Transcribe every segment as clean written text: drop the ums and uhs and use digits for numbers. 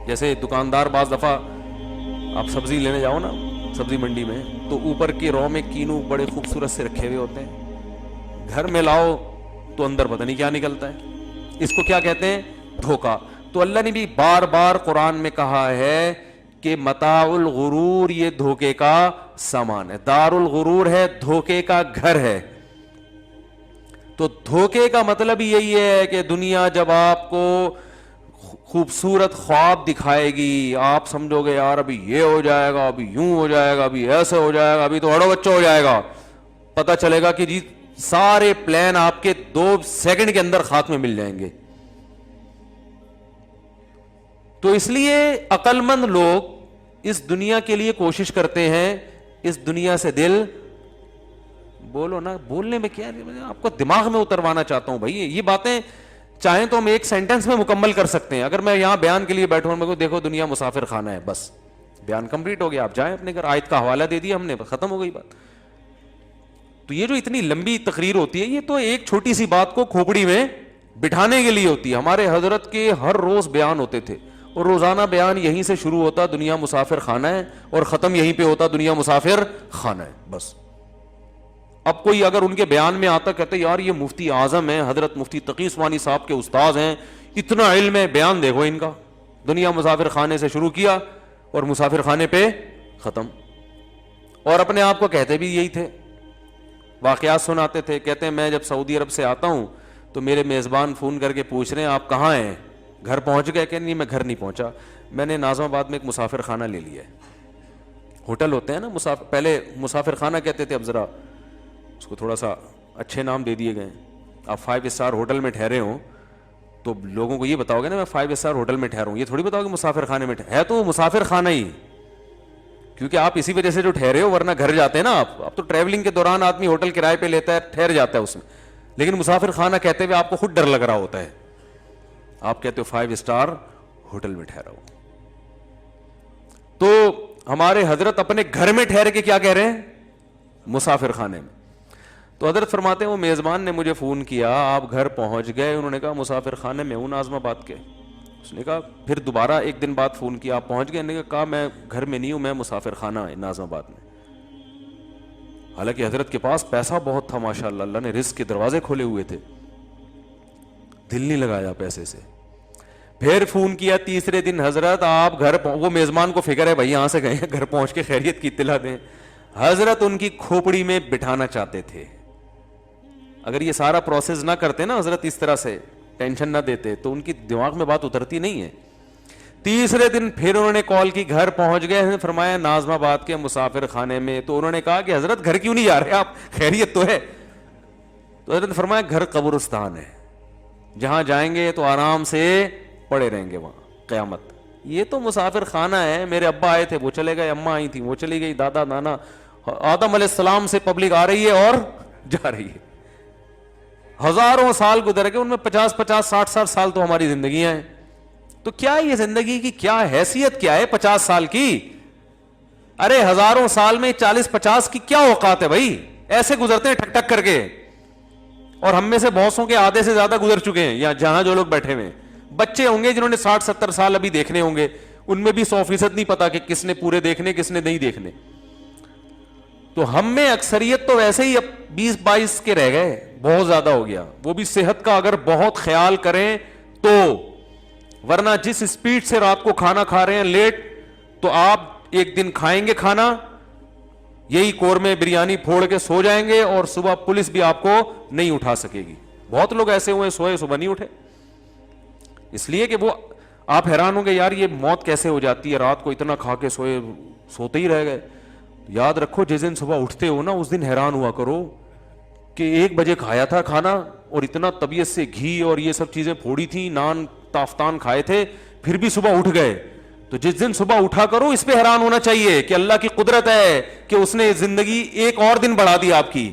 جیسے دکاندار بعض دفعہ آپ سبزی لینے جاؤ نا سبزی منڈی میں, تو اوپر کی رو میں کینو بڑے خوبصورت سے رکھے ہوئے ہوتے ہیں, گھر میں لاؤ تو اندر پتہ نہیں کیا نکلتا ہے. اس کو کیا کہتے ہیں؟ دھوکا. تو اللہ نے بھی بار بار قرآن میں کہا ہے کہ متاع الغرور یہ دھوکے کا سامان ہے, دار الغرور ہے, دھوکے کا گھر ہے. تو دھوکے کا مطلب یہی ہے کہ دنیا جب آپ کو خوبصورت خواب دکھائے گی, آپ سمجھو گے یار ابھی یہ ہو جائے گا, ابھی یوں ہو جائے گا, ابھی ایسے ہو جائے گا, ابھی تو اڑو بچہ ہو جائے گا, پتہ چلے گا کہ جی سارے پلان آپ کے 2 سیکنڈ کے اندر خاک میں مل جائیں گے. تو اس لیے عقل مند لوگ اس دنیا کے لیے کوشش کرتے ہیں, اس دنیا سے دل بولو نا, بولنے میں کیا, آپ کو دماغ میں اتروانا چاہتا ہوں بھائی. یہ باتیں چاہیں تو ہم ایک سینٹنس میں مکمل کر سکتے ہیں. اگر میں یہاں بیان کے لیے بیٹھوں میں کو دیکھو دنیا مسافر خانہ ہے, بس بیان کمپلیٹ ہو گیا, آپ جائیں اپنے گھر, آیت کا حوالہ دے دیا ہم نے, ختم ہو گئی بات. تو یہ جو اتنی لمبی تقریر ہوتی ہے یہ تو ایک چھوٹی سی بات کو کھوپڑی میں بٹھانے کے لیے ہوتی ہے. ہمارے حضرت کے ہر روز بیان ہوتے تھے اور روزانہ بیان یہیں سے شروع ہوتا دنیا مسافر خانہ ہے اور ختم یہیں پہ ہوتا دنیا مسافر خانہ ہے, بس. اب کوئی اگر ان کے بیان میں آتا کہتے یار یہ مفتی اعظم ہیں, حضرت مفتی تقی عثمانی صاحب کے استاذ ہیں, اتنا علم ہے, بیان دیکھو ان کا, دنیا مسافر خانے سے شروع کیا اور مسافر خانے پہ ختم. اور اپنے آپ کو کہتے بھی یہی تھے, واقعات سناتے تھے, کہتے ہیں میں جب سعودی عرب سے آتا ہوں تو میرے میزبان فون کر کے پوچھ رہے ہیں آپ کہاں ہیں, گھر پہنچ گئے؟ کہ نہیں میں گھر نہیں پہنچا, میں نے ناظم آباد میں ایک مسافر خانہ لے لیا ہے. ہوٹل ہوتے ہیں نا پہلے مسافر خانہ کہتے تھے, اب ذرا اس کو تھوڑا سا اچھے نام دے دیے گئے. آپ 5 اسٹار ہوٹل میں ٹھہرے ہوں تو لوگوں کو یہ بتاؤ گے نا میں 5 اسٹار ہوٹل میں ٹھہرا ہوں, یہ تھوڑی بتاؤ گے مسافر خانے میں ہے تو وہ مسافر خانہ ہی, کیونکہ آپ اسی وجہ سے جو ٹھہرے ہو, ورنہ گھر جاتے ہیں نا آپ. اب تو ٹریولنگ کے دوران آدمی ہوٹل کرائے پہ لیتا ہے, ٹھہر جاتا ہے اس میں, لیکن مسافر خانہ کہتے ہوئے آپ کو خود ڈر لگ رہا ہوتا ہے, آپ کہتے ہو 5 اسٹار ہوٹل میں ٹھہرا ہو. تو ہمارے حضرت اپنے گھر میں ٹھہر کے کیا کہہ رہے ہیں؟ مسافر خانے میں. تو حضرت فرماتے ہیں وہ میزبان نے مجھے فون کیا, آپ گھر پہنچ گئے؟ انہوں نے کہا مسافر خانے میں ہوں ناظم آباد کے. اس نے کہا پھر دوبارہ ایک دن بعد فون کیا, آپ پہنچ گئے؟ انہوں نے کہا میں گھر میں نہیں ہوں, میں مسافر خانہ ناظم آباد میں. حالانکہ حضرت کے پاس پیسہ بہت تھا ماشاءاللہ, اللہ نے رزق کے دروازے کھولے ہوئے تھے, دل نہیں لگایا پیسے سے. پھر فون کیا تیسرے دن, حضرت آپ گھر, وہ میزبان کو فکر ہے بھائی یہاں سے گئے ہیں, گھر پہنچ کے خیریت کی اطلاع دیں. حضرت ان کی کھوپڑی میں بٹھانا چاہتے تھے. اگر یہ سارا پروسیس نہ کرتے نا حضرت, اس طرح سے ٹینشن نہ دیتے, تو ان کی دماغ میں بات اترتی نہیں ہے. تیسرے دن پھر انہوں نے کال کی, گھر پہنچ گئے ہیں؟ فرمایا ناظم آباد کے مسافر خانے میں. تو انہوں نے کہا کہ حضرت گھر کیوں نہیں جا رہے آپ, خیریت تو ہے؟ تو حضرت نے فرمایا گھر قبرستان ہے, جہاں جائیں گے تو آرام سے پڑے رہیں گے وہاں قیامت. یہ تو مسافر خانہ ہے, میرے ابا آئے تھے وہ چلے گئے, اماں آئی تھی وہ چلی گئی, دادا نانا, آدم علیہ السلام سے پبلک آ رہی ہے اور جا رہی ہے. ہزاروں سال گزر گئے, ان میں 50 60 سال تو ہماری زندگیاں ہیں. تو کیا یہ زندگی کی کیا حیثیت کیا ہے 50 سال کی؟ ارے ہزاروں سال میں 40-50 کی کیا اوقات ہے بھائی, ایسے گزرتے ہیں ٹھک ٹھک کر کے. اور ہم میں سے بہتوں کے آدھے سے زیادہ گزر چکے ہیں, یا جہاں جو لوگ بیٹھے ہوئے بچے ہوں گے جنہوں نے 60-70 سال ابھی دیکھنے ہوں گے, ان میں بھی 100% نہیں پتا کہ کس نے پورے دیکھنے کس نے نہیں دیکھنے. تو ہم میں اکثریت تو ویسے ہی اب 20-22 کے رہ گئے, بہت زیادہ ہو گیا. وہ بھی صحت کا اگر بہت خیال کریں تو, ورنہ جس سپیڈ سے رات کو کھانا کھا رہے ہیں لیٹ, تو آپ ایک دن کھائیں گے کھانا یہی قورمے بریانی پھوڑ کے سو جائیں گے, اور صبح پولیس بھی آپ کو نہیں اٹھا سکے گی. بہت لوگ ایسے ہوئے سوئے صبح نہیں اٹھے, اس لیے کہ وہ, آپ حیران ہوں گے یار یہ موت کیسے ہو جاتی ہے, رات کو اتنا کھا کے سوتے ہی رہ گئے. یاد رکھو جس دن صبح اٹھتے ہو نا اس دن حیران ہوا کرو کہ 1 بجے کھایا تھا کھانا اور اتنا طبیعت سے گھی اور یہ سب چیزیں پھوڑی تھی, نان تافتان کھائے تھے, پھر بھی صبح اٹھ گئے. تو جس دن صبح اٹھا کرو اس پہ حیران ہونا چاہیے کہ اللہ کی قدرت ہے کہ اس نے زندگی ایک اور دن بڑھا دی آپ کی.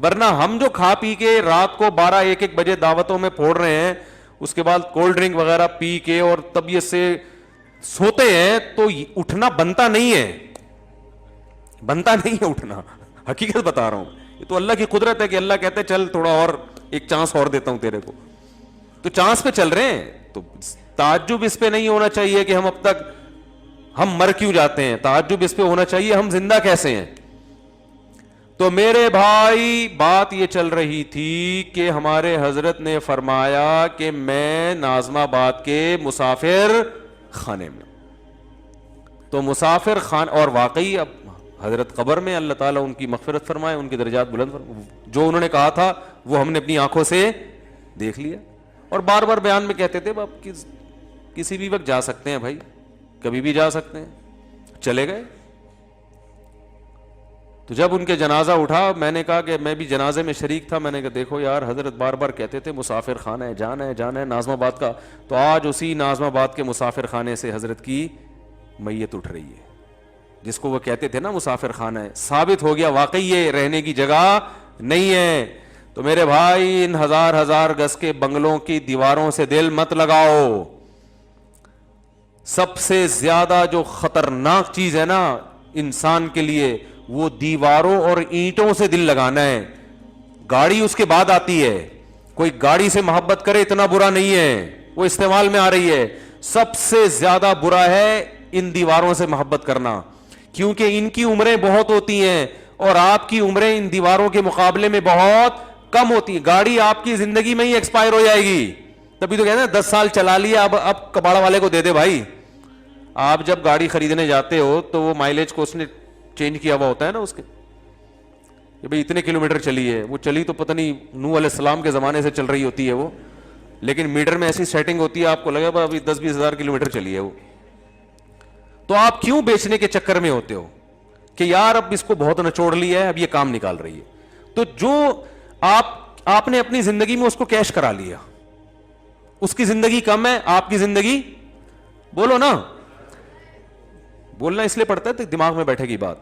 ورنہ ہم جو کھا پی کے رات کو 12-1 بجے دعوتوں میں پھوڑ رہے ہیں, اس کے بعد کولڈ ڈرنک وغیرہ پی کے اور طبیعت سے سوتے ہیں, تو اٹھنا بنتا نہیں ہے, بنتا نہیں ہے اٹھنا, حقیقت بتا رہا ہوں. یہ تو اللہ کی قدرت ہے کہ اللہ کہتے چل تھوڑا اور ایک چانس اور دیتا ہوں تیرے کو, تو چانس پہ چل رہے ہیں. تو تعجب اس پہ نہیں ہونا چاہیے کہ ہم اب تک ہم مر کیوں جاتے ہیں, تعجب اس پہ ہونا چاہیے ہم زندہ کیسے ہیں. تو میرے بھائی بات یہ چل رہی تھی کہ ہمارے حضرت نے فرمایا کہ میں ناظم آباد کے مسافر خانے میں, تو مسافر خان, اور واقعی اب حضرت قبر میں, اللہ تعالیٰ ان کی مغفرت فرمائے, ان کی درجات بلند فرمائے, جو انہوں نے کہا تھا وہ ہم نے اپنی آنکھوں سے دیکھ لیا. اور بار بار بیان میں کہتے تھے آپ کسی بھی وقت جا سکتے ہیں بھائی, کبھی بھی جا سکتے ہیں. چلے گئے. تو جب ان کے جنازہ اٹھا, میں نے کہا کہ میں بھی جنازے میں شریک تھا, میں نے کہا دیکھو یار حضرت بار بار کہتے تھے مسافر خانہ ہے, جانا ہے جانا ہے ناظم آباد کا, تو آج اسی ناظم آباد کے مسافر خانے سے حضرت کی میت اٹھ رہی ہے, جس کو وہ کہتے تھے نا مسافر خانہ ہے. ثابت ہو گیا واقعی یہ رہنے کی جگہ نہیں ہے. تو میرے بھائی ان ہزار ہزار گز کے بنگلوں کی دیواروں سے دل مت لگاؤ. سب سے زیادہ جو خطرناک چیز ہے نا انسان کے لیے, وہ دیواروں اور اینٹوں سے دل لگانا ہے. گاڑی اس کے بعد آتی ہے, کوئی گاڑی سے محبت کرے اتنا برا نہیں ہے, وہ استعمال میں آ رہی ہے. سب سے زیادہ برا ہے ان دیواروں سے محبت کرنا, کیونکہ ان کی عمریں بہت ہوتی ہیں اور آپ کی عمریں ان دیواروں کے مقابلے میں بہت کم ہوتی ہیں. گاڑی آپ کی زندگی میں ہی ایکسپائر ہو جائے گی. تبھی تو کہتے ہیں 10 سال چلا لیا, اب کباڑ والے کو دے دے بھائی. آپ جب گاڑی خریدنے جاتے ہو تو وہ مائلیج کو اس نے چینج کیا ہوا ہوتا ہے نا اس کے, کہ بھئی اتنے کلومیٹر چلی ہے. وہ چلی تو پتہ نہیں نوح علیہ السلام کے زمانے سے چل رہی ہوتی ہے وہ, لیکن میٹر میں ایسی سیٹنگ ہوتی ہے آپ کو لگے گا ابھی 10-20 ہزار کلومیٹر چلی ہے وہ. تو آپ کیوں بیچنے کے چکر میں ہوتے ہو کہ یار اب اس کو بہت نچوڑ لیا ہے, اب یہ کام نکال رہی ہے. تو جو آپ نے اپنی زندگی میں اس کو کیش کرا لیا, اس کی زندگی کم ہے, آپ کی زندگی, بولو نا, بولنا اس لیے پڑتا ہے تو دماغ میں بیٹھے گی بات.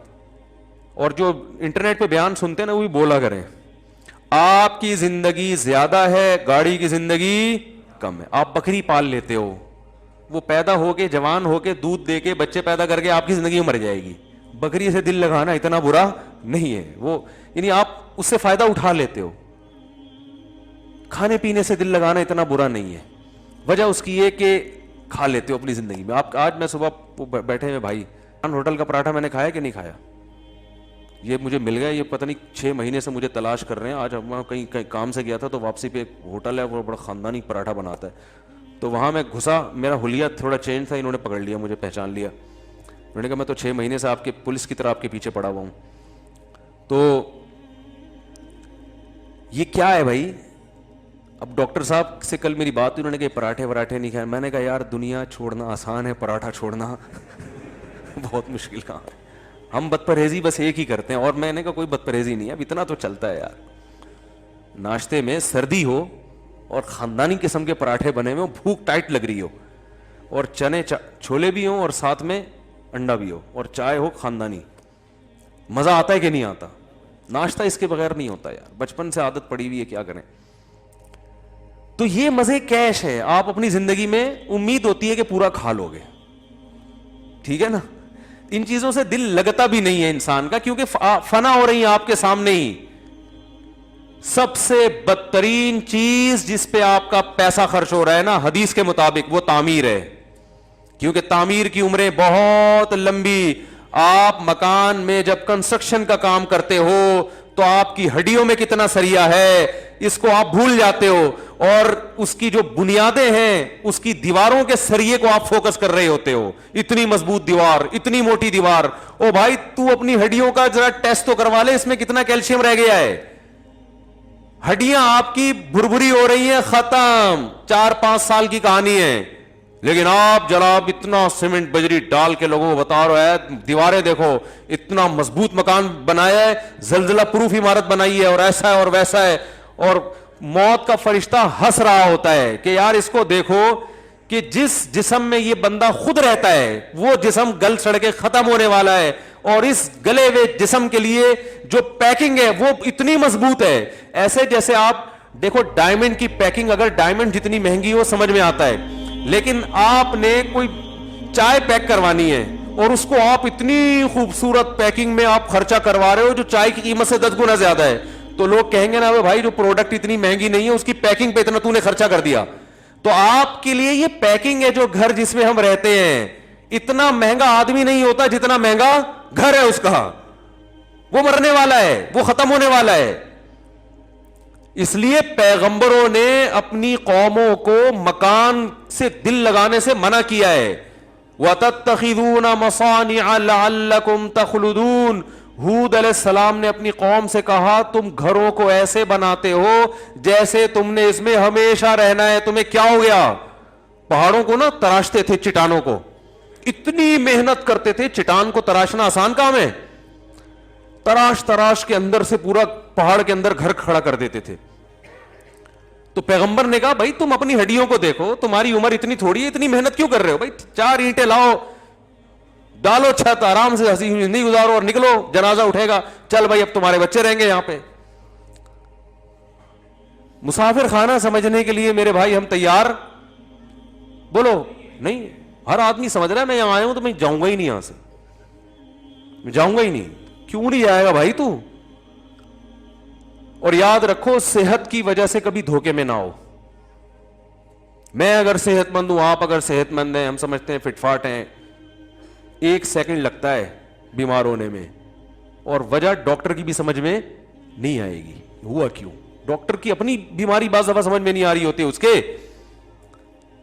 اور جو انٹرنیٹ پہ بیان سنتے ہیں نا وہ بھی بولا کریں. آپ کی زندگی زیادہ ہے, گاڑی کی زندگی کم ہے. آپ بکری پال لیتے ہو, وہ پیدا ہو کے جوان ہو کے دودھ دے کے بچے پیدا کر کے آپ کی زندگی میں مر جائے گی. بکری سے دل لگانا اتنا برا نہیں ہے, وہ یعنی آپ اس سے فائدہ اٹھا لیتے ہو. کھانے پینے سے دل لگانا اتنا برا نہیں ہے, وجہ اس کی یہ کہ کھا لیتے ہو اپنی زندگی میں. آپ آج میں صبح بیٹھے ہوئے بھائی, ہوٹل کا پراٹھا میں نے کھایا کہ نہیں کھایا, یہ مجھے مل گیا, یہ پتہ نہیں 6 مہینے سے مجھے تلاش کر رہے ہیں. آج وہاں کہیں کام سے گیا تھا تو واپسی پہ ایک ہوٹل ہے, وہ بڑا خاندانی پراٹھا بناتا ہے, تو وہاں میں گھسا, میرا حلیہ تھوڑا چینج تھا, انہوں نے پکڑ لیا, مجھے پہچان لیا. انہوں نے کہا میں تو 6 مہینے سے آپ کے پولیس کی طرح آپ کے پیچھے پڑا ہوا ہوں. تو یہ کیا ہے بھائی؟ اب ڈاکٹر صاحب سے کل میری بات ہوئی, انہوں نے کہا پراٹھے وراٹھے نہیں کھائے. میں نے کہا یار دنیا چھوڑنا آسان ہے, پراٹھا چھوڑنا بہت مشکل کام ہے. ہم بد پرہیزی بس ایک ہی کرتے ہیں, اور میں نے کہا کوئی بد پرہیزی نہیں ہے, اب اتنا تو چلتا ہے یار. ناشتے میں سردی ہو اور خاندانی قسم کے پراٹھے بنے ہوئے, بھوک ٹائٹ لگ رہی ہو, اور چنے چھولے بھی ہوں اور ساتھ میں انڈا بھی ہو, اور چائے ہو خاندانی, مزہ آتا ہے کہ نہیں آتا؟ ناشتہ اس کے بغیر نہیں ہوتا یار, بچپن سے عادت پڑی ہوئی ہے, کیا کریں. تو یہ مزے کیش ہے. آپ اپنی زندگی میں امید ہوتی ہے کہ پورا کھا لو گے, ٹھیک ہے نا. ان چیزوں سے دل لگتا بھی نہیں ہے انسان کا, کیونکہ فنا ہو رہی ہیں آپ کے سامنے ہی. سب سے بدترین چیز جس پہ آپ کا پیسہ خرچ ہو رہا ہے نا حدیث کے مطابق, وہ تعمیر ہے, کیونکہ تعمیر کی عمریں بہت لمبی. آپ مکان میں جب کنسٹرکشن کا کام کرتے ہو تو آپ کی ہڈیوں میں کتنا سریا ہے اس کو آپ بھول جاتے ہو, اور اس کی جو بنیادیں ہیں اس کی دیواروں کے سریے کو آپ فوکس کر رہے ہوتے ہو. اتنی مضبوط دیوار, اتنی موٹی دیوار. او بھائی تو اپنی ہڈیوں کا ذرا ٹیسٹ تو کروا لے, اس میں کتنا کیلشیم رہ گیا ہے. ہڈیاں آپ کی بھربھری ہو رہی ہیں, ختم, 4-5 سال کی کہانی ہے. لیکن آپ جناب اتنا سیمنٹ بجری ڈال کے لوگوں کو بتا رہے ہیں, دیواریں دیکھو, اتنا مضبوط مکان بنایا ہے, زلزلہ پروف عمارت بنائی ہے, اور ایسا ہے اور ویسا ہے. اور موت کا فرشتہ ہنس رہا ہوتا ہے کہ یار اس کو دیکھو کہ جس جسم میں یہ بندہ خود رہتا ہے وہ جسم گل سڑ کے ختم ہونے والا ہے, اور اس گلے ہوئے جسم کے لیے جو پیکنگ ہے وہ اتنی مضبوط ہے. ایسے جیسے آپ دیکھو ڈائمنڈ کی پیکنگ, اگر ڈائمنڈ جتنی مہنگی ہو سمجھ میں آتا ہے, لیکن آپ نے کوئی چائے پیک کروانی ہے اور اس کو آپ اتنی خوبصورت پیکنگ میں آپ خرچہ کروا رہے ہو جو چائے کی قیمت سے 10 گنا زیادہ ہے, تو لوگ کہیں گے نا بھائی جو پروڈکٹ اتنی مہنگی نہیں ہے اس کی پیکنگ پہ اتنا تو نے خرچہ کر دیا. تو آپ کے لیے یہ پیکنگ ہے جو گھر جس میں ہم رہتے ہیں. اتنا مہنگا آدمی نہیں ہوتا جتنا مہنگا گھر ہے اس کا. وہ مرنے والا ہے, وہ ختم ہونے والا ہے. اس لیے پیغمبروں نے اپنی قوموں کو مکان سے دل لگانے سے منع کیا ہے. وَتَتَّخِذُونَ مَصَانِعَ لَعَلَّكُمْ تَخْلُدُونَ. ہود علیہ السلام نے اپنی قوم سے کہا تم گھروں کو ایسے بناتے ہو جیسے تم نے اس میں ہمیشہ رہنا ہے. تمہیں کیا ہو گیا؟ پہاڑوں کو نا تراشتے تھے, چٹانوں کو اتنی محنت کرتے تھے. چٹان کو تراشنا آسان کام ہے؟ تراش کے اندر سے پورا پہاڑ کے اندر گھر کھڑا کر دیتے تھے. تو پیغمبر نے کہا بھائی تم اپنی ہڈیوں کو دیکھو, تمہاری عمر اتنی تھوڑی ہے, اتنی محنت کیوں کر رہے ہو؟ بھائی 4 اینٹیں لاؤ, ڈالو چھت, آرام سے ہنسی زندگی گزارو اور نکلو, جنازہ اٹھے گا, چل بھائی اب تمہارے بچے رہیں گے یہاں پہ. مسافر خانہ سمجھنے کے لیے میرے بھائی ہم تیار؟ بولو نہیں. ہر آدمی سمجھ رہا ہے میں یہاں آیا ہوں تو میں جاؤں گا ہی نہیں, یہاں سے میں جاؤں گا ہی نہیں. کیوں نہیں جائے گا بھائی تو؟ اور یاد رکھو صحت کی وجہ سے کبھی دھوکے میں نہ ہو. میں اگر صحت مند ہوں, آپ اگر صحت مند ہیں, ہم سمجھتے ہیں فٹ فاٹ ہیں, 1 سیکنڈ لگتا ہے بیمار ہونے میں, اور وجہ ڈاکٹر کی بھی سمجھ میں نہیں آئے گی. ہوا کیوں؟ ڈاکٹر کی اپنی بیماری بعض دفعہ سمجھ میں نہیں آ رہی ہوتی اس کے.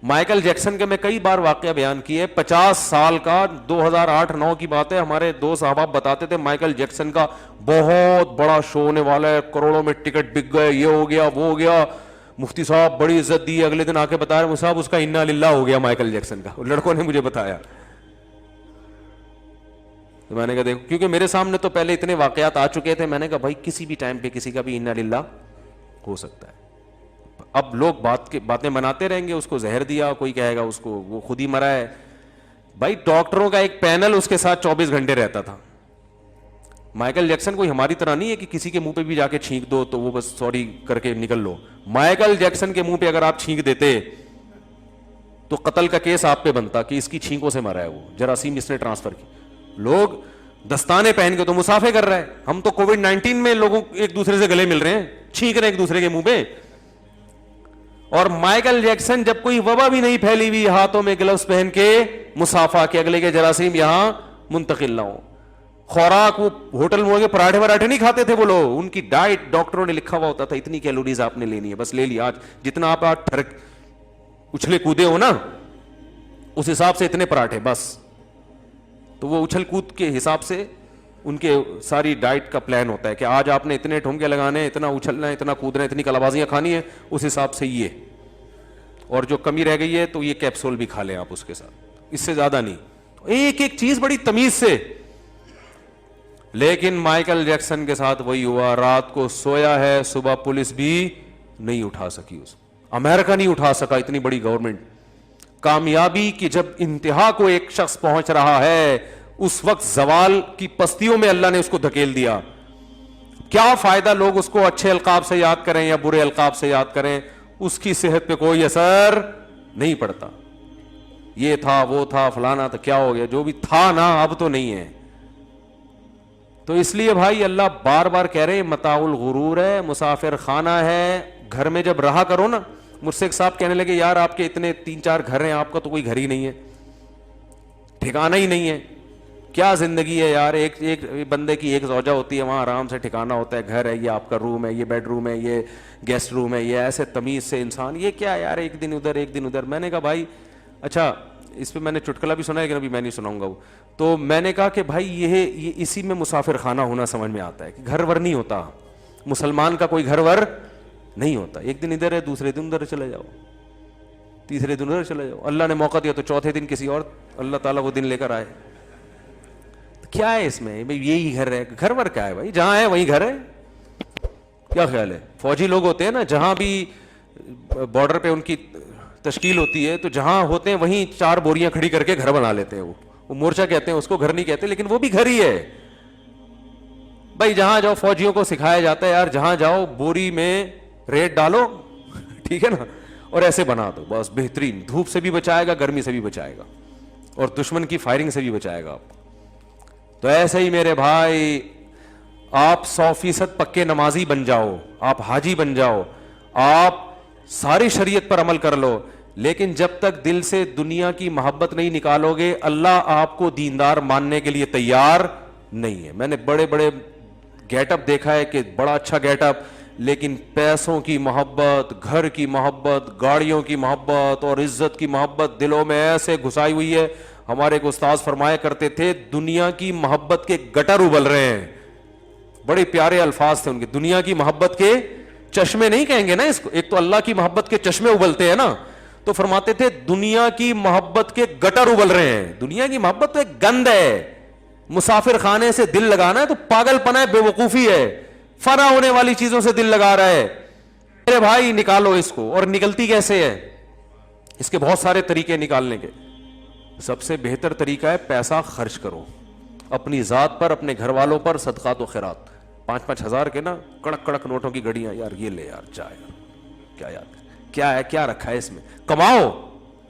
مائیکل جیکسن کے میں کئی بار واقعہ بیان کیے, 50 سال کا, 2008-9 کی بات ہے. ہمارے 2 صحابہ بتاتے تھے مائیکل جیکسن کا بہت بڑا شو ہونے والا ہے, کروڑوں میں ٹکٹ بک گئے, یہ ہو گیا وہ ہو گیا. مفتی صاحب بڑی عزت دی. اگلے دن آ کے بتا رہے صاحب اس کا انا للہ ہو گیا مائیکل جیکسن کا. لڑکوں نے مجھے بتایا. تو میں نے کہا دیکھو, کیونکہ میرے سامنے تو پہلے اتنے واقعات آ چکے تھے, میں نے کہا بھائی کسی بھی ٹائم پہ کسی کا بھی انا للہ ہو سکتا ہے. اب لوگ باتیں بناتے رہیں گے, اس کو زہر دیا, کوئی کہے گا اس کو وہ خود ہی مرا ہے. بھائی ڈاکٹروں کا ایک پینل اس کے ساتھ 24 گھنٹے رہتا تھا. مائیکل جیکسن کوئی ہماری طرح نہیں ہے کہ کسی کے منہ پہ بھی جا کے چھینک دو تو وہ بس سوری کر کے نکل لو. مائیکل جیکسن کے منہ پہ اگر آپ چھینک دیتے تو قتل کا کیس آپ پہ بنتا کہ اس کی چھینکوں سے مرا ہے, وہ جراثیم اس نے ٹرانسفر کی. لوگ دستانے پہن کے تو مسافے کر رہے ہیں. ہم تو کووڈ-19 میں لوگوں ایک دوسرے سے گلے مل رہے ہیں, چھینک رہے ہیں ایک دوسرے کے منہ پہ. اور مائیکل جیکسن جب کوئی وبا بھی نہیں پھیلی ہوئی, ہاتھوں میں گلوز پہن کے مسافہ کے اگلے کے جراثیم یہاں منتقل نہ ہو. خوراک وہ ہوٹل میں پراٹھے وراٹھے نہیں کھاتے تھے وہ لوگ, ان کی ڈائٹ ڈاکٹروں نے لکھا ہوا ہوتا تھا اتنی کیلوریز آپ نے لینی ہے, بس لے لی. آج جتنا آپ اچھلے کودے ہو نا اس حساب سے اتنے پراٹھے بس. تو وہ اچھل کود کے حساب سے ان کے ساری ڈائٹ کا پلان ہوتا ہے کہ آج آپ نے اتنے ٹھمکے لگانے ہیں, اتنا اچھلنا ہے, اتنا کودنا ہے, اتنی کلابازیاں کھانی ہیں, اس حساب سے یہ. اور جو کمی رہ گئی ہے تو یہ کیپسول بھی کھا لیں آپ اس کے ساتھ, اس سے زیادہ نہیں. ایک ایک چیز بڑی تمیز سے. لیکن مائیکل جیکسن کے ساتھ وہی ہوا, رات کو سویا ہے, صبح پولیس بھی نہیں اٹھا سکی, اس امریکہ نہیں اٹھا سکا, اتنی بڑی گورنمنٹ. کامیابی کی جب انتہا کو ایک شخص پہنچ رہا ہے اس وقت زوال کی پستیوں میں اللہ نے اس کو دھکیل دیا. کیا فائدہ لوگ اس کو اچھے القاب سے یاد کریں یا برے القاب سے یاد کریں, اس کی صحت پہ کوئی اثر نہیں پڑتا. یہ تھا وہ تھا فلانا تھا, کیا ہو گیا, جو بھی تھا نا اب تو نہیں ہے. تو اس لیے بھائی اللہ بار بار کہہ رہے متاع الغرور ہے, مسافر خانہ ہے. گھر میں جب رہا کرو نا, مجھ سے ایک صاحب کہنے لگے یار آپ کے اتنے 3-4 گھر ہیں, آپ کا تو کوئی گھر ہی نہیں ہے, ٹھکانہ ہی نہیں ہے. کیا زندگی ہے یار, ایک بندے کی ایک زوجہ ہوتی ہے, وہاں آرام سے ٹھکانہ ہوتا ہے, گھر ہے, یہ آپ کا روم ہے, یہ بیڈ روم ہے, یہ گیسٹ روم ہے, یہ ایسے تمیز سے انسان, یہ کیا یار ایک دن ادھر ایک دن ادھر. میں نے کہا بھائی اچھا اس پہ میں نے چٹکلا بھی سنا ہے لیکن ابھی میں نہیں سناؤں گا وہ. تو میں نے کہا کہ بھائی یہ اسی میں مسافر خانہ ہونا سمجھ میں آتا ہے کہ گھر ور نہیں ہوتا, مسلمان کا کوئی گھر ور نہیں ہوتا. ایک دن ادھر ہے, دوسرے دن ادھر چلے جاؤ, تیسرے دن ادھر چلے جاؤ. اللہ نے موقع دیا تو چوتھے دن کسی اور اللہ تعالیٰ وہ دن لے کر آئے. کیا ہے اس میں, یہی گھر ہے, گھر ور کیا ہے بھائی, جہاں ہے وہیں گھر ہے. کیا خیال ہے, فوجی لوگ ہوتے ہیں نا, جہاں بھی بارڈر پہ ان کی تشکیل ہوتی ہے تو جہاں ہوتے ہیں وہیں 4 بوریاں کھڑی کر کے گھر بنا لیتے ہیں. وہ مورچہ کہتے ہیں اس کو, گھر نہیں کہتے, لیکن وہ بھی گھر ہی ہے بھائی. جہاں جاؤ فوجیوں کو سکھایا جاتا ہے یار, جہاں جاؤ بوری میں ریت ڈالو, ٹھیک ہے نا, اور ایسے بنا دو بس بہترین. دھوپ سے بھی بچائے گا, گرمی سے بھی بچائے گا, اور دشمن کی فائرنگ سے بھی بچائے گا آپ. تو ایسے ہی میرے بھائی آپ 100% پکے نمازی بن جاؤ, آپ حاجی بن جاؤ, آپ ساری شریعت پر عمل کر لو, لیکن جب تک دل سے دنیا کی محبت نہیں نکالو گے اللہ آپ کو دیندار ماننے کے لیے تیار نہیں ہے. میں نے بڑے بڑے گیٹ اپ دیکھا ہے کہ بڑا اچھا گیٹ اپ, لیکن پیسوں کی محبت, گھر کی محبت, گاڑیوں کی محبت اور عزت کی محبت دلوں میں ایسے گھسائی ہوئی ہے. ہمارے ایک استاذ فرمایا کرتے تھے دنیا کی محبت کے گٹر ابل رہے ہیں. بڑے پیارے الفاظ تھے ان کے, دنیا کی محبت کے چشمے نہیں کہیں گے نا اس کو, ایک تو اللہ کی محبت کے چشمے ابلتے ہیں نا, تو فرماتے تھے دنیا کی محبت کے گٹر ابل رہے ہیں. دنیا کی محبت تو ایک گند ہے, مسافر خانے سے دل لگانا ہے تو پاگل پنا ہے, بے وقوفی ہے. فنا ہونے والی چیزوں سے دل لگا رہا ہے. میرے بھائی نکالو اس کو. اور نکلتی کیسے ہے؟ اس کے بہت سارے طریقے نکالنے کے. سب سے بہتر طریقہ ہے پیسہ خرچ کرو اپنی ذات پر, اپنے گھر والوں پر, صدقات و خیرات. 5-5 ہزار کے نا کڑک کڑک نوٹوں کی گھڑیاں, یار یہ لے یار, چاہ یار, کیا یاد کیا ہے, کیا رکھا ہے اس میں, کماؤ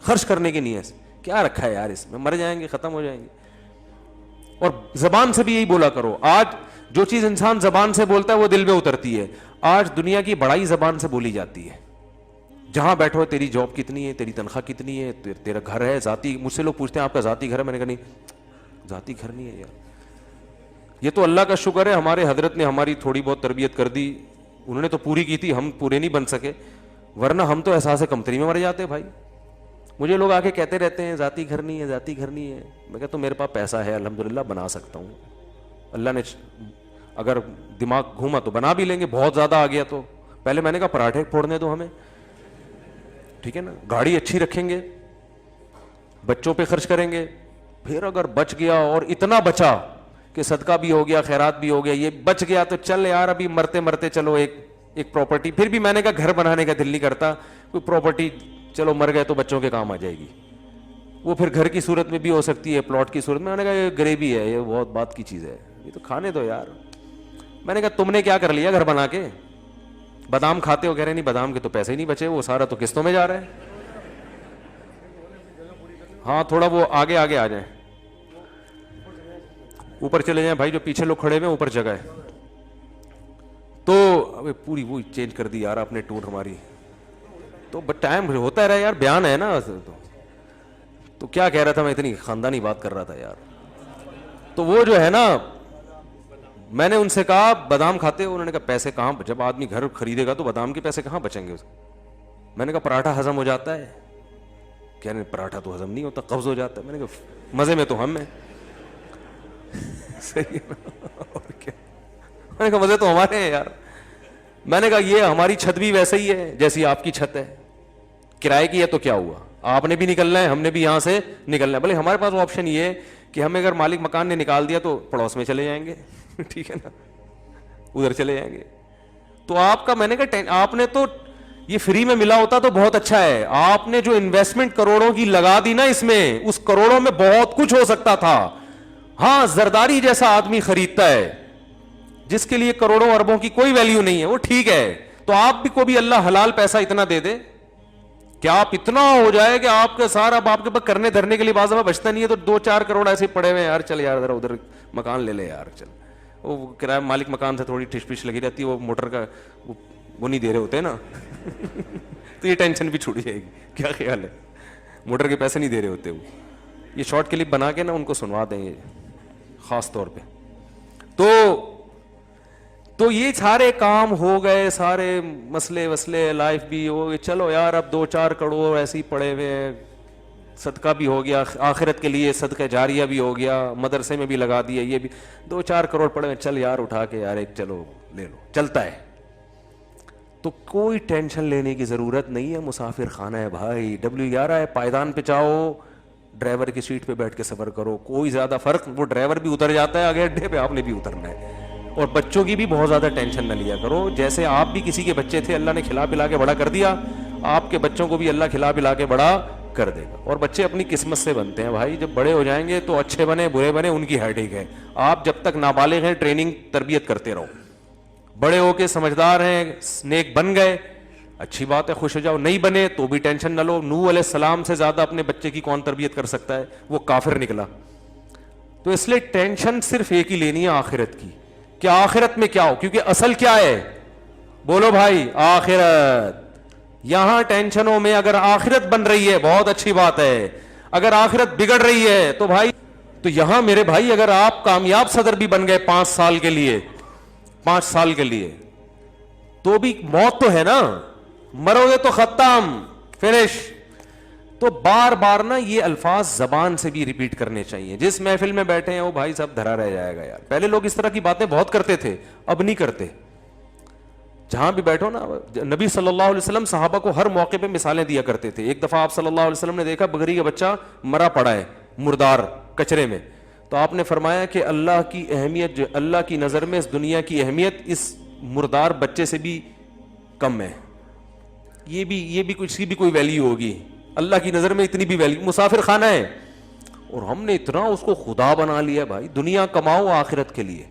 خرچ کرنے کی نیت سے, کیا رکھا ہے یار اس میں, مر جائیں گے, ختم ہو جائیں گے. اور زبان سے بھی یہی بولا کرو. آج جو چیز انسان زبان سے بولتا ہے وہ دل میں اترتی ہے. آج دنیا کی بڑائی زبان سے بولی جاتی ہے. جہاں بیٹھو تیری جاب کتنی ہے, تیری تنخواہ کتنی ہے, تیرا گھر ہے ذاتی. مجھ سے لوگ پوچھتے ہیں آپ کا ذاتی گھر ہے, میں نے کہا نہیں ذاتی گھر نہیں ہے یار. یہ تو اللہ کا شکر ہے ہمارے حضرت نے ہماری تھوڑی بہت تربیت کر دی, انہوں نے تو پوری کی تھی, ہم پورے نہیں بن سکے, ورنہ ہم تو احساس کمتری میں مر جاتے بھائی. مجھے لوگ آ کے کہتے رہتے ہیں ذاتی گھر نہیں ہے, ذاتی گھر نہیں ہے. میں کہتا ہوں میرے پاس پیسہ ہے الحمدللہ, بنا سکتا ہوں. اللہ نے اگر دماغ گھوما تو بنا بھی لیں گے, بہت زیادہ آ گیا تو. پہلے میں نے کہا پراٹھے پھوڑنے دو ہمیں, ٹھیک ہے نا, گاڑی اچھی رکھیں گے, بچوں پہ خرچ کریں گے. پھر اگر بچ گیا اور اتنا بچا کہ صدقہ بھی ہو گیا, خیرات بھی ہو گیا, یہ بچ گیا تو چل یار ابھی مرتے مرتے چلو ایک پراپرٹی. پھر بھی میں نے کہا گھر بنانے کا دل نہیں کرتا, کوئی پراپرٹی چلو مر گئے تو بچوں کے کام آ جائے گی. وہ پھر گھر کی صورت میں بھی ہو سکتی ہے, پلاٹ کی صورت میں. میں نے کہا یہ غریبی ہے, یہ بہت بات کی چیز ہے, یہ تو کھانے دو یار. میں نے کہا تم نے کیا کر لیا گھر بنا کے, بادام کھاتے ہو؟ کہہ رہے نہیں بادام کے تو پیسے ہی نہیں بچے, وہ سارا تو قسطوں میں جا رہا ہے. ہاں تھوڑا وہ آگے آگے آ جائیں, اوپر چلے جائیں بھائی, جو پیچھے لوگ کھڑے ہوئے اوپر جگہ ہے. تو ابھی پوری وہ چینج کر دی یار آپ نے ٹور ہماری, تو ٹائم ہوتا رہا یار, بیان ہے نا. تو کیا کہہ رہا تھا میں, اتنی خاندانی بات کر رہا تھا یار. تو وہ جو ہے نا, میں نے ان سے کہا بادام کھاتے ہو؟ انہوں نے کہا پیسے کہاں, جب آدمی گھر خریدے گا تو بادام کے پیسے کہاں بچیں گے. میں نے کہا پراٹھا ہضم ہو جاتا ہے؟ کہہ رہے پراٹھا تو ہضم نہیں ہوتا, قبض ہو جاتا ہے. میں نے کہا مزے میں تو ہم ہیں. صحیح ہے اور کیا. میں نے کہا مزے تو ہمارے ہیں یار. میں نے کہا یہ ہماری چھت بھی ویسے ہی ہے جیسی آپ کی چھت ہے, کرائے کی ہے تو کیا ہوا, آپ نے بھی نکلنا ہے, ہم نے بھی یہاں سے نکلنا ہے. بھلے ہمارے پاس آپشن یہ ہے کہ ہمیں اگر مالک مکان نے نکال دیا تو پڑوس میں چلے جائیں گے, ٹھیک ہے نا, ادھر چلے جائیں گے. تو آپ کا, میں نے کہا آپ نے تو یہ فری میں ملا ہوتا تو بہت اچھا ہے, آپ نے جو انویسٹمنٹ کروڑوں کی لگا دی نا اس میں, اس کروڑوں میں بہت کچھ ہو سکتا تھا. ہاں زرداری جیسا آدمی خریدتا ہے جس کے لیے کروڑوں اربوں کی کوئی ویلیو نہیں ہے, وہ ٹھیک ہے. تو آپ بھی کو بھی اللہ حلال پیسہ اتنا دے دے کہ آپ اتنا ہو جائے کہ آپ کے سارا آپ کے پاس کرنے دھرنے کے لیے بعض دفعہ بچتا نہیں ہے, تو 2-4 کروڑ ایسے پڑے ہوئے یار, چل یار ذرا ادھر مکان لے لے یار, چل. وہ کرایہ مالک مکان سے تھوڑی ٹھش پش لگی رہتی ہے, وہ موٹر کا وہ نہیں دے رہے ہوتے نا, تو یہ ٹینشن بھی چھوٹ جائے گی. کیا خیال ہے, موٹر کے پیسے نہیں دے رہے ہوتے وہ. یہ شارٹ کلپ بنا کے نا ان کو سنوا دیں یہ خاص طور پہ. تو یہ سارے کام ہو گئے, سارے مسئلے وسلے لائف بھی ہو گئے. چلو یار اب 2-4 کروڑ ایسے ہی پڑے ہوئے ہیں, صدقہ بھی ہو گیا, آخرت کے لیے صدقہ جاریہ بھی ہو گیا, مدرسے میں بھی لگا دیا, یہ بھی 2-4 کروڑ پڑے ہوئے, چل یار اٹھا کے یار ایک چلو لے لو, چلتا ہے. تو کوئی ٹینشن لینے کی ضرورت نہیں ہے, مسافر خانہ ہے بھائی. W11 ہے, پائیدان پہ جاؤ, ڈرائیور کی سیٹ پہ بیٹھ کے سفر کرو, کوئی زیادہ فرق, وہ ڈرائیور بھی اتر جاتا ہے آگے اڈے پہ, آپ نے بھی اترنا ہے. اور بچوں کی بھی بہت زیادہ ٹینشن نہ لیا کرو, جیسے آپ بھی کسی کے بچے تھے, اللہ نے کھلا پلا کے بڑا کر دیا, آپ کے بچوں کو بھی اللہ کھلا پلا کے بڑا کر دے گا. اور بچے اپنی قسمت سے بنتے ہیں بھائی, جب بڑے ہو جائیں گے تو اچھے بنے برے بنے ان کی ہیڈیک ہے. آپ جب تک نابالغ ہیں ٹریننگ تربیت کرتے رہو, بڑے ہو کے سمجھدار ہیں, نیک بن گئے, اچھی بات ہے, خوش ہو جاؤ. نہیں بنے تو بھی ٹینشن نہ لو. نوح علیہ السلام سے زیادہ اپنے بچے کی کون تربیت کر سکتا ہے, وہ کافر نکلا. تو اس لیے ٹینشن صرف ایک ہی لینی ہے, آخرت کی. کہ آخرت میں کیا ہو, کیونکہ اصل کیا ہے, بولو بھائی, آخرت. یہاں ٹینشنوں میں اگر آخرت بن رہی ہے بہت اچھی بات ہے, اگر آخرت بگڑ رہی ہے تو بھائی, تو یہاں میرے بھائی اگر آپ کامیاب صدر بھی بن گئے 5 سال کے لیے, 5 سال کے لیے, تو بھی موت تو ہے نا, مرو گے تو ختم, فنش. تو بار بار نا یہ الفاظ زبان سے بھی ریپیٹ کرنے چاہیے. جس محفل میں بیٹھے ہیں وہ بھائی سب دھرا رہ جائے گا یار. پہلے لوگ اس طرح کی باتیں بہت کرتے تھے, اب نہیں کرتے. جہاں بھی بیٹھو نا, نبی صلی اللہ علیہ وسلم صحابہ کو ہر موقع پہ مثالیں دیا کرتے تھے. ایک دفعہ آپ صلی اللہ علیہ وسلم نے دیکھا بکری کا بچہ مرا پڑا ہے مردار کچرے میں, تو آپ نے فرمایا کہ اللہ کی اہمیت, جو اللہ کی نظر میں اس دنیا کی اہمیت اس مردار بچے سے بھی کم ہے. یہ بھی کچھ کی بھی کوئی ویلیو ہوگی, اللہ کی نظر میں اتنی بھی ویلیو. مسافر خانہ ہے اور ہم نے اتنا اس کو خدا بنا لیا. بھائی دنیا کماؤ آخرت کے لیے.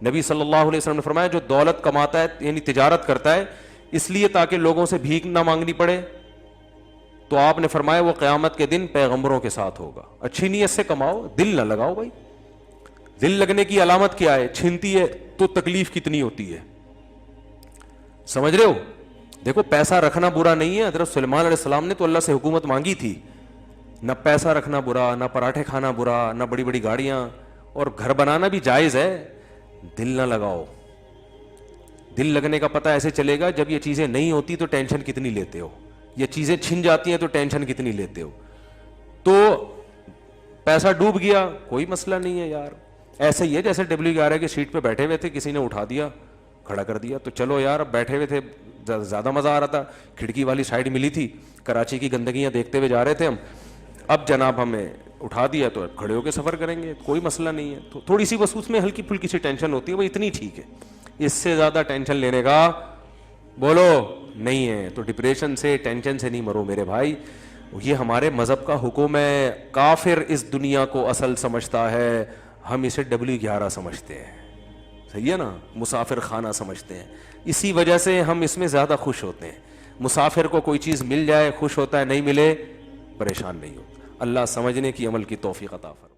نبی صلی اللہ علیہ وسلم نے فرمایا جو دولت کماتا ہے یعنی تجارت کرتا ہے اس لیے تاکہ لوگوں سے بھیک نہ مانگنی پڑے, تو آپ نے فرمایا وہ قیامت کے دن پیغمبروں کے ساتھ ہوگا. اچھی نیت سے کماؤ, دل نہ لگاؤ. بھائی دل لگنے کی علامت کیا ہے؟ چھنتی ہے تو تکلیف کتنی ہوتی ہے, سمجھ رہے ہو؟ دیکھو پیسہ رکھنا برا نہیں ہے. حضرت سلیمان علیہ السلام نے تو اللہ سے حکومت مانگی تھی. نہ پیسہ رکھنا برا, نہ پراٹھے کھانا برا, نہ بڑی بڑی گاڑیاں, اور گھر بنانا بھی جائز ہے. دل نہ لگاؤ. دل لگنے کا پتہ ایسے چلے گا جب یہ چیزیں نہیں ہوتی تو ٹینشن کتنی لیتے ہو, یہ چیزیں چھن جاتی ہیں تو ٹینشن کتنی لیتے ہو. تو پیسہ ڈوب گیا کوئی مسئلہ نہیں ہے یار, ایسے ہی ہے جیسے WR کی سیٹ پہ بیٹھے ہوئے تھے, کسی نے اٹھا دیا کھڑا کر دیا, تو چلو یار اب بیٹھے ہوئے تھے زیادہ مزہ آ رہا تھا, کھڑکی والی سائڈ ملی تھی, کراچی کی گندگیاں دیکھتے ہوئے جا رہے تھے ہم, اب جناب ہمیں اٹھا دیا تو کھڑے ہو کے سفر کریں گے, کوئی مسئلہ نہیں ہے. تو تھوڑی سی بس اس میں ہلکی پھلکی سی ٹینشن ہوتی ہے, وہ اتنی ٹھیک ہے, اس سے زیادہ ٹینشن لینے کا بولو نہیں ہے. تو ڈپریشن سے ٹینشن سے نہیں مرو میرے بھائی, یہ ہمارے مذہب کا حکم ہے. کافر اس دنیا کو اصل سمجھتا ہے, ہم اسے W11 سمجھتے ہیں, صحیح ہے نا, مسافر خانہ سمجھتے ہیں. اسی وجہ سے ہم اس میں زیادہ خوش ہوتے ہیں. مسافر کو کوئی چیز مل جائے خوش ہوتا ہے, نہیں ملے پریشان نہیں ہوتا. اللہ سمجھنے کی عمل کی توفیق عطا فرمائے.